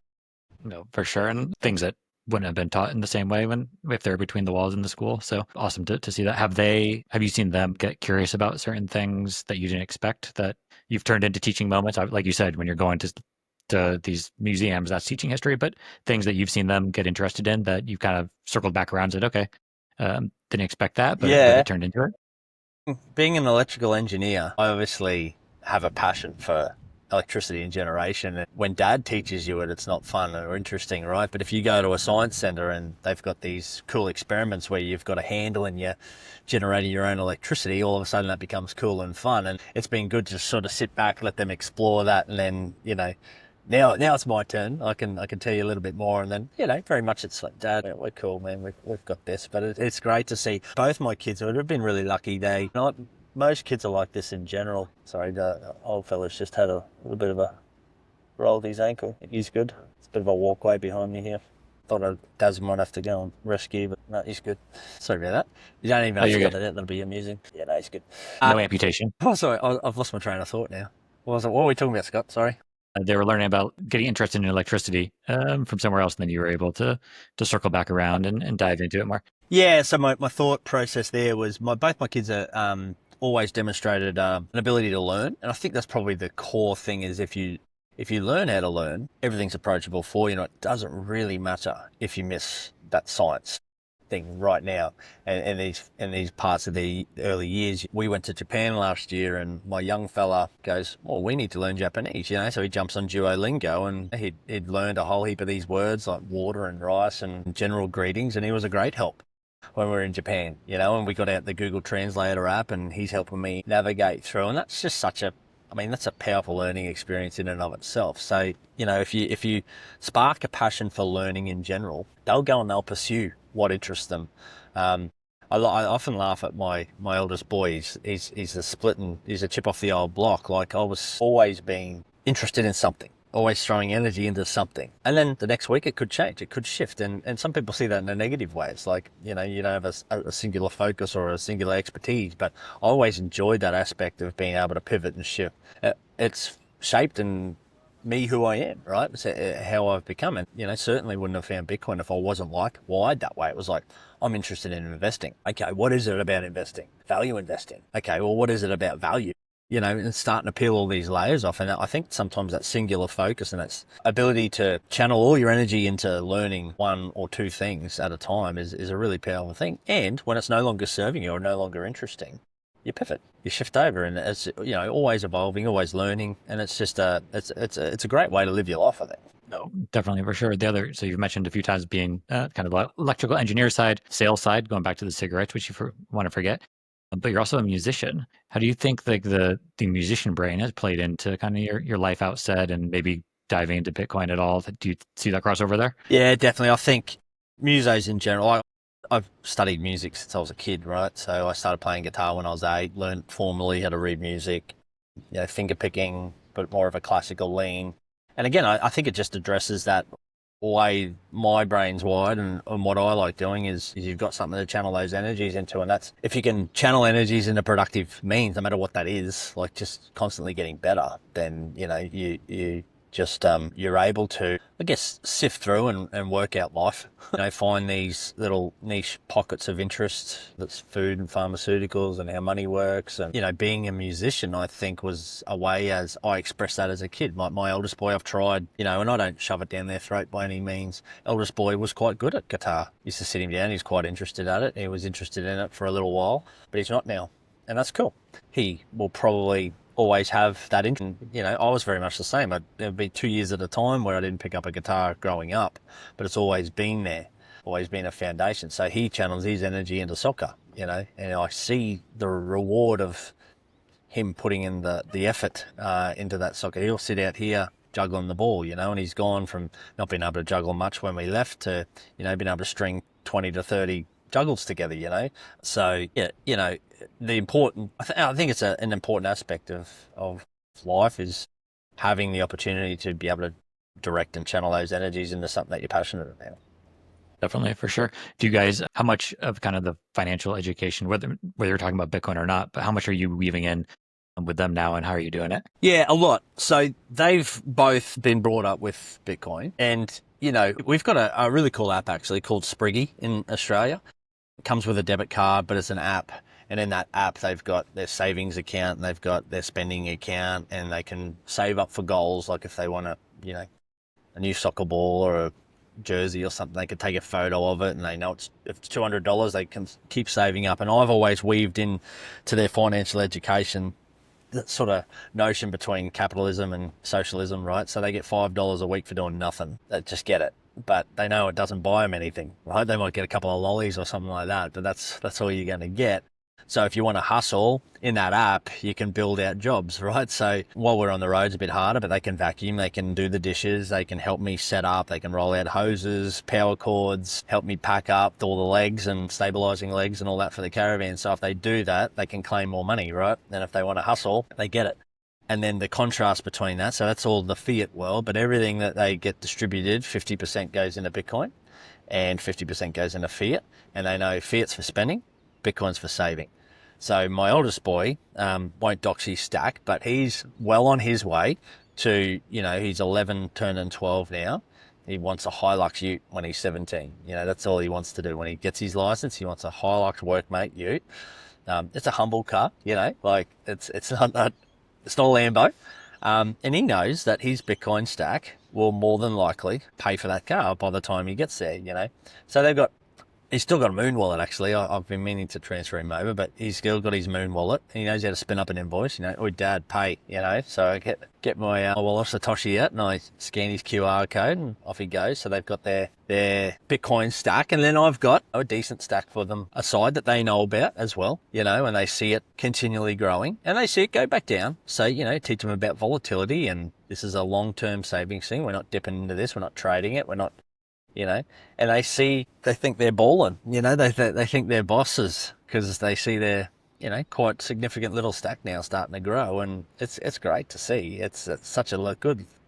No, for sure. And things that wouldn't have been taught in the same way if they're between the walls in the school. So awesome to see that. Have you seen them get curious about certain things that you didn't expect that you've turned into teaching moments? Like you said, when you're going to these museums, that's teaching history, but things that you've seen them get interested in that you kind of circled back around and said, okay, didn't expect that, but it turned into it. Being an electrical engineer, I obviously have a passion for electricity and generation. When Dad teaches you it, it's not fun or interesting, right? But if you go to a science centre and they've got these cool experiments where you've got a handle and you're generating your own electricity, all of a sudden that becomes cool and fun. And it's been good to sort of sit back, let them explore that, and then, now it's my turn. I can tell you a little bit more, and then, very much it's like, Dad, we're cool, man. We've got this. But it's great to see both my kids. Would have been really lucky. Most kids are like this in general. Sorry, the old fella's just had a little bit of a rolled his ankle. He's good. It's a bit of a walkway behind me here. Thought Daz might have to go and rescue, but no, he's good. Sorry about that. You don't even have to cut that out. That'll be amusing. Yeah, no, he's good. No amputation. Oh, sorry. I've lost my train of thought now. What were we talking about, Scott? Sorry. They were learning about getting interested in electricity from somewhere else, and then you were able to circle back around and dive into it more. Yeah, so my thought process there was both my kids are always demonstrated an ability to learn, and I think that's probably the core thing. Is if you learn how to learn, everything's approachable for you. It doesn't really matter if you miss that science thing right now. And in these parts of the early years, we went to Japan last year, and my young fella goes, "Well, we need to learn Japanese," So he jumps on Duolingo, and he'd learned a whole heap of these words like water and rice and general greetings, and he was a great help when we were in Japan, and we got out the Google Translator app, and he's helping me navigate through, and that's just that's a powerful learning experience in and of itself. So, if you spark a passion for learning in general, they'll go and they'll pursue what interests them. I often laugh at my eldest boy. He's a chip off the old block. Like, I was always being interested in something, always throwing energy into something. And then the next week it could change, it could shift. And some people see that in a negative way. It's like, you don't have a singular focus or a singular expertise, but I always enjoyed that aspect of being able to pivot and shift. It's shaped me who I am, right? It's how I've become. And, certainly wouldn't have found Bitcoin if I wasn't wired that way. It was like, I'm interested in investing. Okay, what is it about investing? Value investing. Okay, well, what is it about value? And starting to peel all these layers off. And I think sometimes that singular focus and that ability to channel all your energy into learning one or two things at a time is a really powerful thing. And when it's no longer serving you or no longer interesting, you pivot, you shift over, and it's, always evolving, always learning. And it's just it's a great way to live your life, I think. No, definitely, for sure. So you've mentioned a few times being kind of like electrical engineer side, sales side, going back to the cigarettes, which you want to forget. But you're also a musician. How do you think the musician brain has played into kind of your life outset and maybe diving into Bitcoin at all? Do you see that crossover there? Yeah, definitely. I think musos in general, I've studied music since I was a kid, right? So I started playing guitar when I was 8, learned formally how to read music, finger picking, but more of a classical lean. And again, I think it just addresses that way my brain's wired, and what I like doing is you've got something to channel those energies into, and that's, if you can channel energies into productive means, no matter what that is, like just constantly getting better, then you just you're able to, I guess, sift through and work out life. Find these little niche pockets of interest. That's food and pharmaceuticals and how money works. And being a musician, I think, was a way as I expressed that as a kid. My eldest boy, I've tried, and I don't shove it down their throat by any means. Eldest boy was quite good at guitar. Used to sit him down. He's quite interested at it. He was interested in it for a little while, but he's not now, and that's cool. He will probably always have that interest. I was very much the same. There'd be 2 years at a time where I didn't pick up a guitar growing up, but it's always been there, always been a foundation. So he channels his energy into soccer. and I see the reward of him putting in the effort into that soccer. He'll sit out here juggling the ball, and he's gone from not being able to juggle much when we left to, being able to string 20 to 30 juggles together, So, yeah, I think it's an important aspect of life is having the opportunity to be able to direct and channel those energies into something that you're passionate about. Definitely, for sure. Do you guys, how much of kind of the financial education, whether you're talking about Bitcoin or not, but how much are you weaving in with them now and how are you doing it? Yeah, a lot. So they've both been brought up with Bitcoin and, we've got a really cool app actually called Spriggy in Australia. It comes with a debit card, but it's an app. And in that app, they've got their savings account and they've got their spending account and they can save up for goals. Like if they want a new soccer ball or a jersey or something, they could take a photo of it and they know if it's $200, they can keep saving up. And I've always weaved in to their financial education that sort of notion between capitalism and socialism, right? So they get $5 a week for doing nothing. They just get it. But they know it doesn't buy them anything, right? They might get a couple of lollies or something like that, but that's all you're going to get. So if you want to hustle in that app, you can build out jobs, right? So while we're on the road, it's a bit harder, but they can vacuum, they can do the dishes, they can help me set up, they can roll out hoses, power cords, help me pack up all the legs and stabilizing legs and all that for the caravan. So if they do that, they can claim more money, right? And if they want to hustle, they get it. And then the contrast between that, so that's all the fiat world, but everything that they get distributed, 50% goes into Bitcoin and 50% goes into fiat. And they know fiat's for spending, Bitcoin's for saving. So my oldest boy won't dox his stack, but he's well on his way to, he's 11, turning 12 now. He wants a Hilux ute when he's 17. That's all he wants to do. When he gets his license, he wants a Hilux workmate ute. It's a humble car, like it's not a Lambo. And he knows that his Bitcoin stack will more than likely pay for that car by the time he gets there, So he's still got a Moon wallet, actually. I've been meaning to transfer him over, but he's still got his Moon wallet. He knows how to spin up an invoice, Oi, Dad, pay, So I get my wallet Satoshi out and I scan his QR code and off he goes. So they've got their Bitcoin stack. And then I've got a decent stack for them aside that they know about as well, and they see it continually growing and they see it go back down. So, teach them about volatility and this is a long-term savings thing. We're not dipping into this. We're not trading it. We're not, and they think they're balling, they think they're bosses because they see their, quite significant little stack now starting to grow. And it's great to see. It's such a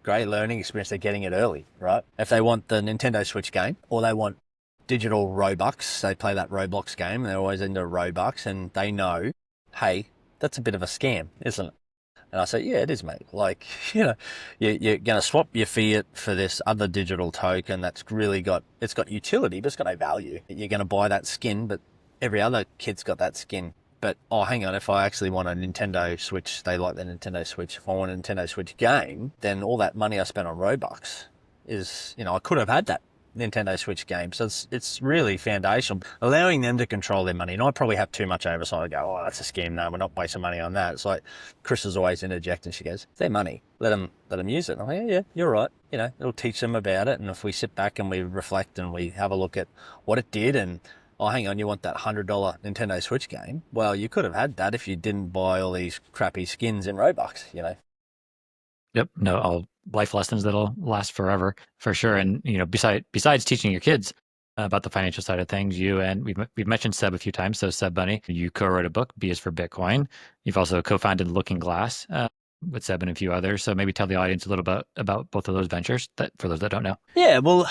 great learning experience. They're getting it early, right? If they want the Nintendo Switch game or they want digital Robux, they play that Roblox game. They're always into Robux and they know, hey, that's a bit of a scam, isn't it? And I say, yeah, it is, mate. Like, you're going to swap your fiat for this other digital token that's really got utility, but it's got no value. You're going to buy that skin, but every other kid's got that skin. But, oh, hang on, if I actually want a Nintendo Switch, they like the Nintendo Switch. If I want a Nintendo Switch game, then all that money I spent on Robux is, I could have had that Nintendo Switch game. So it's really foundational, allowing them to control their money. And I probably have too much oversight. I go, oh, that's a scam. No, we're not wasting money on that. It's like Chris always interjecting. She goes, it's their money. Let them use it. And I'm like, yeah, you're right. It'll teach them about it. And if we sit back and we reflect and we have a look at what it did and, oh, hang on, you want that $100 Nintendo Switch game? Well, you could have had that if you didn't buy all these crappy skins in Robux, Yep. No, all life lessons that'll last forever, for sure. And besides teaching your kids about the financial side of things, we've mentioned Seb a few times. So Seb Bunny, you co-wrote a book, B is for Bitcoin. You've also co-founded Looking Glass with Seb and a few others. So maybe tell the audience a little bit about both of those ventures, that for those that don't know. Yeah, well,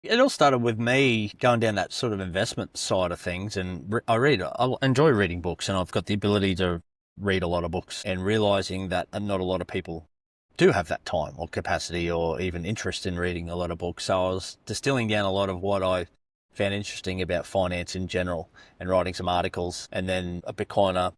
it all started with me going down that sort of investment side of things, and I enjoy reading books, and I've got the ability to read a lot of books, and realizing that not a lot of people do have that time or capacity or even interest in reading a lot of books. So I was distilling down a lot of what I found interesting about finance in general and writing some articles. And then a Bitcoiner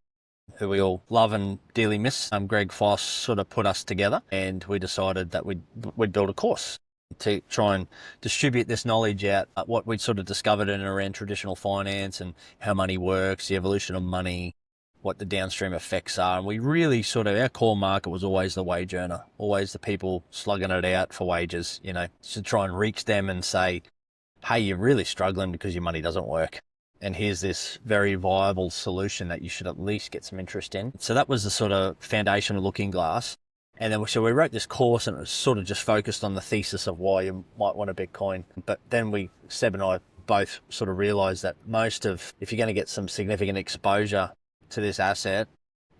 who we all love and dearly miss, Greg Foss, sort of put us together, and we decided that we'd build a course to try and distribute this knowledge out, what we'd sort of discovered in and around traditional finance and how money works, the evolution of money, what the downstream effects are. And we really our core market was always the wage earner, always the people slugging it out for wages, to try and reach them and say, hey, you're really struggling because your money doesn't work. and here's this very viable solution that you should at least get some interest in. So that was the sort of foundation of Looking Glass. And then so we wrote this course, and it was sort of just focused on the thesis of why you might want a Bitcoin. But then Seb and I both sort of realized that if you're going to get some significant exposure to this asset,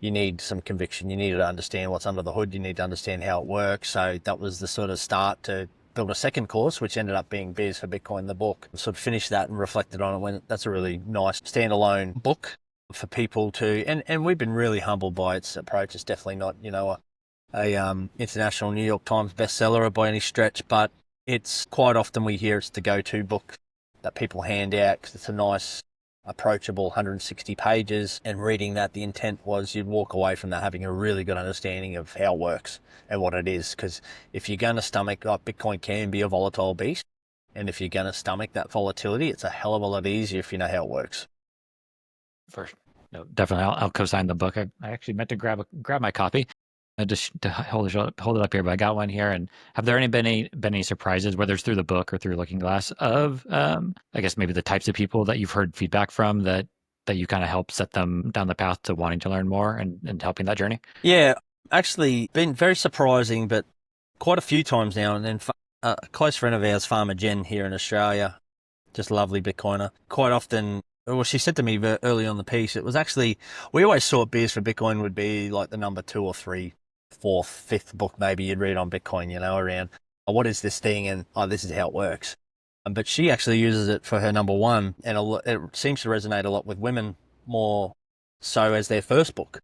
you need some conviction. You need to understand what's under the hood. You need to understand how it works. So that was the sort of start to build a second course, which ended up being Beers for Bitcoin, the book. Sort of finished that and reflected on it when that's a really nice standalone book for people to, and we've been really humbled by its approach. It's definitely not, a international New York Times bestseller by any stretch, but it's quite often we hear it's the go-to book that people hand out because it's a nice, approachable 160 pages, and reading that, the intent was you'd walk away from that having a really good understanding of how it works and what it is. Because if you're going to stomach, like, Bitcoin can be a volatile beast, and if you're going to stomach that volatility, it's a hell of a lot easier if you know how it works. No, definitely, I'll co-sign the book. I actually meant to grab my copy. Just to hold it up here, but I got one here. And have there been any surprises, whether it's through the book or through Looking Glass, of I guess maybe the types of people that you've heard feedback from that you kind of help set them down the path to wanting to learn more and helping that journey? Yeah, actually been very surprising, but quite a few times now. And then a close friend of ours, Farmer Jen here in Australia, just a lovely Bitcoiner, quite often. Well, she said to me early on the piece, it was actually, we always thought Beers for Bitcoin would be like the number 2 or 3, 4th, 5th book maybe you'd read on Bitcoin, around, what is this thing, and this is how it works. But she actually uses it for her number 1, and it seems to resonate a lot with women, more so as their first book,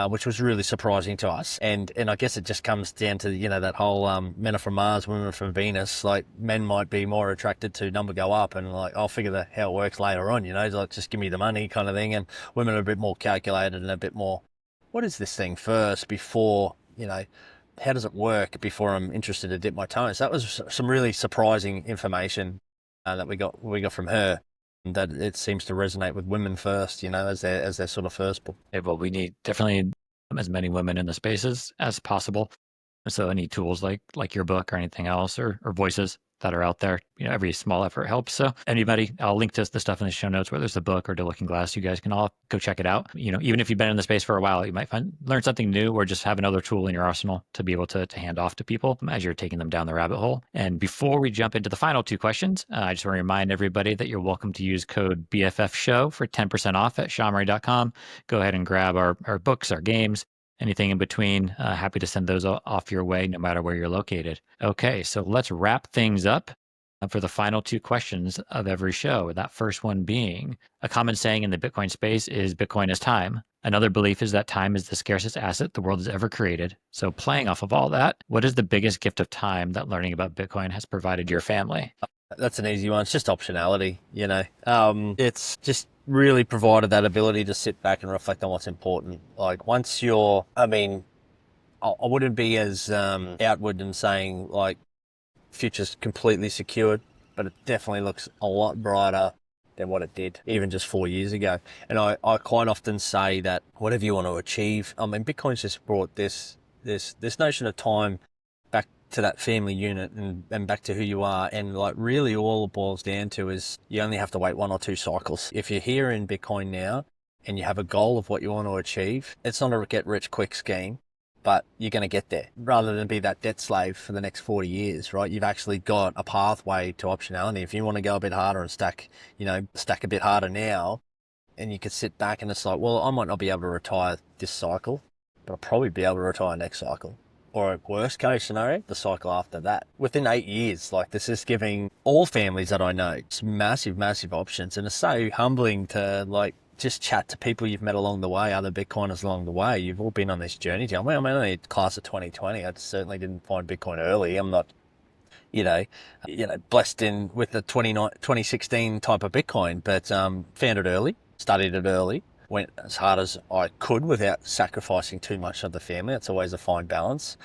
which was really surprising to us. And I guess it just comes down to, that whole men are from Mars, women are from Venus. Like, men might be more attracted to number go up and like, I'll figure how it works later on, like, just give me the money kind of thing. And women are a bit more calculated and a bit more, what is this thing first before, how does it work before I'm interested to dip my toe in? So that was some really surprising information that we got from her, that it seems to resonate with women first, as their sort of first book. Yeah, well, we need definitely as many women in the spaces as possible. So any tools like your book or anything else, or voices that are out there, every small effort helps. So anybody, I'll link to the stuff in the show notes, whether it's the book or the Looking Glass. You guys can all go check it out. Even if you've been in the space for a while, you might learn something new, or just have another tool in your arsenal to be able to hand off to people as you're taking them down the rabbit hole. And before we jump into the final 2 questions, I just want to remind everybody that you're welcome to use code BFF show for 10% off at shamray.com. Go ahead and grab our books, our games, anything in between. Happy to send those off your way, no matter where you're located. Okay, so let's wrap things up for the final 2 questions of every show. That first one being, a common saying in the Bitcoin space is Bitcoin is time. Another belief is that time is the scarcest asset the world has ever created. So playing off of all that, what is the biggest gift of time that learning about Bitcoin has provided your family? That's an easy one. It's just optionality, It's just really provided that ability to sit back and reflect on what's important. Like, once I wouldn't be as outward in saying, like, future's completely secured, but it definitely looks a lot brighter than what it did even just 4 years ago. And I quite often say that whatever you want to achieve, Bitcoin's just brought this notion of time back to that family unit and back to who you are. And like, really all it boils down to is you only have to wait 1 or 2 cycles. If you're here in Bitcoin now and you have a goal of what you want to achieve, it's not a get rich quick scheme, but you're going to get there rather than be that debt slave for the next 40 years, right? You've actually got a pathway to optionality. If you want to go a bit harder and stack a bit harder now, and you could sit back and it's like, well, I might not be able to retire this cycle, but I'll probably be able to retire next cycle. Or a worst case scenario, the cycle after that. Within 8 years, like, this is giving all families that I know some massive, massive options. And it's so humbling to, like, just chat to people you've met along the way, other Bitcoiners along the way. You've all been on this journey. I'm only class of 2020. I certainly didn't find Bitcoin early. I'm not, blessed in with the 2016 type of Bitcoin, but found it early, studied it early, went as hard as I could without sacrificing too much of the family. It's always a fine balance.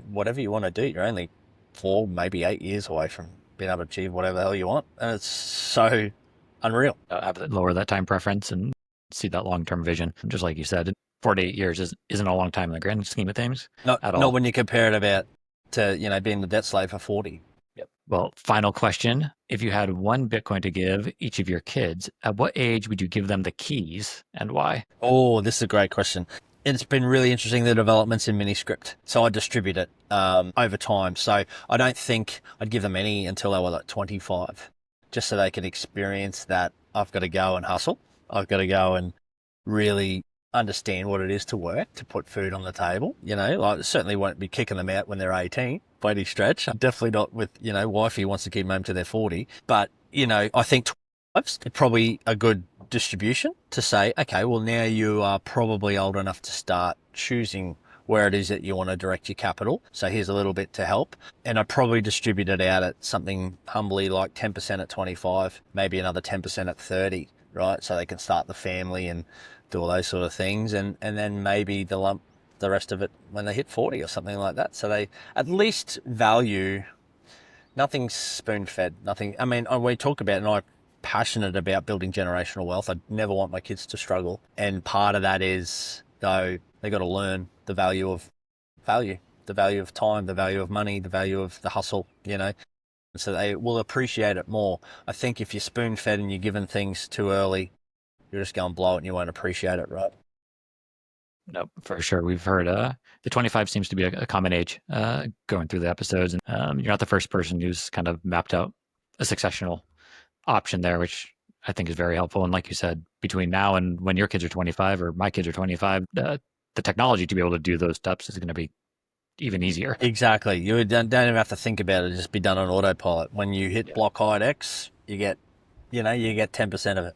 Whatever you want to do, you're only 4, maybe 8 years away from being able to achieve whatever the hell you want. And it's so unreal. Lower that time preference and see that long-term vision. Just like you said, 4 to 8 years isn't a long time in the grand scheme of things. Not when you compare it to being the debt slave for 40. Yep. Well, final question. If you had one Bitcoin to give each of your kids, at what age would you give them the keys and why? Oh, this is a great question. It's been really interesting, the developments in Miniscript. So I distribute it over time. So I don't think I'd give them any until they were like 25, just so they can experience that I've got to go and hustle. I've got to go and really understand what it is to work, to put food on the table. Like I certainly won't be kicking them out when they're 18 by any stretch. Definitely not with, wifey wants to keep them home to their 40. But, I think 12 is probably a good distribution to say, okay, well, now you are probably old enough to start choosing where it is that you want to direct your capital. So here's a little bit to help. And I'd probably distribute it out at something humbly like 10% at 25, maybe another 10% at 30, right? So they can start the family and do all those sort of things. And then maybe the rest of it when they hit 40 or something like that. So they at least value, nothing's spoon-fed, nothing. I mean, we talk about, and I'm passionate about building generational wealth. I never want my kids to struggle. And part of that is, though, they got to learn the value of time, the value of money, the value of the hustle, so they will appreciate it more. I think if you're spoon-fed and you're given things too early, you're just going to blow it and you won't appreciate it, right? Nope, for sure. We've heard the 25 seems to be a common age going through the episodes. And you're not the first person who's kind of mapped out a successional option there, which I think is very helpful. And like you said, between now and when your kids are 25 or my kids are 25, the technology to be able to do those steps is going to be even easier. Exactly. You don't even have to think about it. Just be done on autopilot. When you hit block height X, you get 10% of it.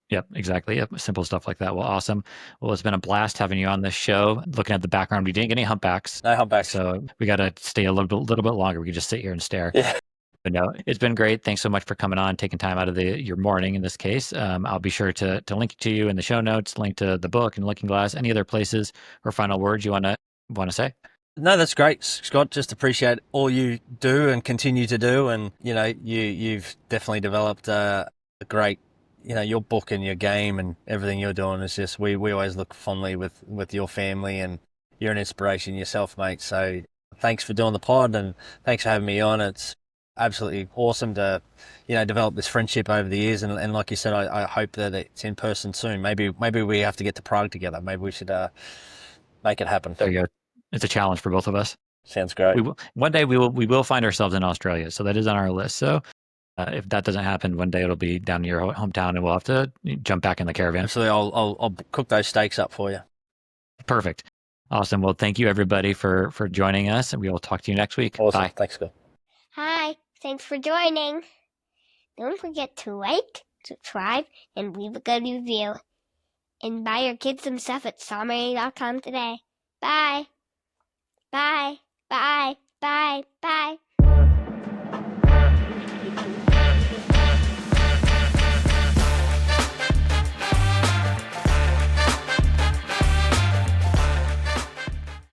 Yep, exactly. Yep, simple stuff like that. Well, awesome. Well, it's been a blast having you on this show. Looking at the background, we didn't get any humpbacks. No humpbacks. So we got to stay a little bit longer. We could just sit here and stare. Yeah. But no, it's been great. Thanks so much for coming on, taking time out of your morning in this case. I'll be sure to link to you in the show notes, link to the book and Looking Glass. Any other places or final words you want to say? No, that's great, Scott. Just appreciate all you do and continue to do. And, you've definitely developed a great, your book and your game and everything you're doing is just, we always look fondly with your family, and you're an inspiration yourself, mate. So thanks for doing the pod and thanks for having me on. It's absolutely awesome to, develop this friendship over the years. And like you said, I hope that it's in person soon. Maybe we have to get to Prague together. Maybe we should make it happen. There you go. It's a challenge for both of us. Sounds great. One day we will find ourselves in Australia. So that is on our list. So if that doesn't happen, one day it'll be down in your hometown and we'll have to jump back in the caravan. Absolutely. I'll cook those steaks up for you. Perfect. Awesome. Well, thank you everybody for joining us, and we will talk to you next week. Awesome. Bye. Thanks, Scott. Hi, thanks for joining. Don't forget to like, subscribe, and leave a good review. And buy your kids some stuff at saltwater.com today. Bye. Bye. Bye. Bye. Bye.